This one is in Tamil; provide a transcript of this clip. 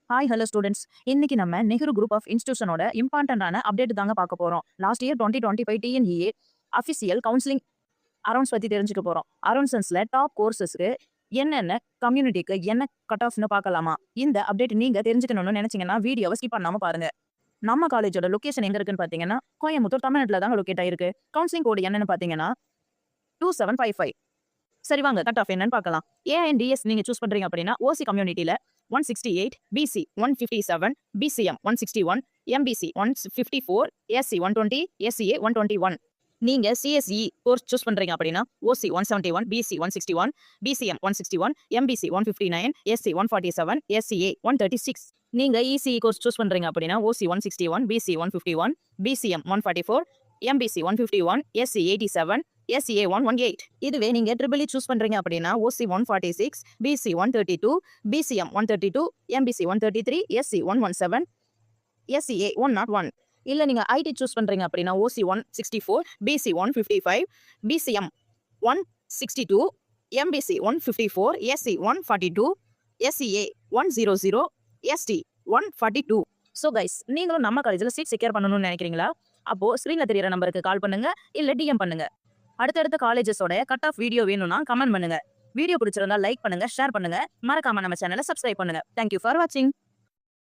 Hi hello students. இன்னைக்கு நம்ம நெஹ்ரு குரூப் ஆஃப் இன்ஸ்டியூஷனோட இம்பார்ட்டன்டான அப்டேட் தாங்க பார்க்க போறோம். Last year 2025 TNEA official counselling rounds பத்தி தெரிஞ்சுக்க போறோம். அரௌண்ட்ஸ்ல டாப் கோர்சஸ்க்கு என்னென்ன கம்யூனிட்டிக்கு என்ன கட் ஆஃப்னு பார்க்கலாமா? இந்த அப்டேட் நீங்க தெரிஞ்சுக்கணும்னு நினைச்சீங்கன்னா வீடியோவை ஸ்கிப் பண்ணாம பாருங்க. நம்ம காலேஜோட லொகேஷன் எங்க இருக்குன்னு பாத்தீங்கன்னா கோயம்புத்தூர் தமிழ்நாட்டுல தாங்க லொகேட் ஆயிருக்கு. கவுன்சிலிங் கோடு என்னன்னு பாத்தீங்கன்னா 2755. சரி வாங்க கட் ஆஃப் என்னன்னு பார்க்கலாம். ஏஐஎன்டிஎஸ் நீங்க சூஸ் பண்றீங்க அப்படின்னா ஓசி கம்யூனிட்டியில 168, BC 157, BCM 161, MBC 154, SC 120, SCA 121. நீங்க சிஎஸ்இ கோர்ஸ் சூஸ் பண்றீங்க அப்படின்னா OC 171, BC 161, BCM 161, MBC 159, SC 147, SCA 136. நீங்க இசிஇ கோர்ஸ் சூஸ் பண்றீங்க அப்படின்னா OC 161, BC 151, BCM 144, MBC 151, SC 87, SCA 118. இதுவே நீங்க ட்ரிபிள் சூஸ் பண்றீங்க அப்படின்னா OC 146, BC 132, BCM 132, MBC 133, SC 117, SCA 101. இல்ல நீங்க IT சூஸ் பண்றீங்க அப்படின்னா OC 164, BC 155, BCM 162, MBC 154, SC 142, SCA 100, ST 142. So guys, நீங்களும் நம்ம காலேஜில் சீட் செக்யூர் பண்ணணும்னு நினைக்கிறீங்களா? அப்போ ஸ்க்ரீன்ல தெரியற நம்பருக்கு கால் பண்ணுங்க, இல்ல DM பண்ணுங்க. அடுத்தடுத்த காலேஜஸோட கட் ஆஃப் வீடியோ வேணும்னா கமெண்ட் பண்ணுங்க. வீடியோ பிடிச்சிருந்தா லைக் பண்ணுங்க, ஷேர் பண்ணுங்க, மறக்காம நம்ம சேனலை சப்ஸ்கிரைப் பண்ணுங்க. தேங்க்யூ ஃபார் வாட்சிங்.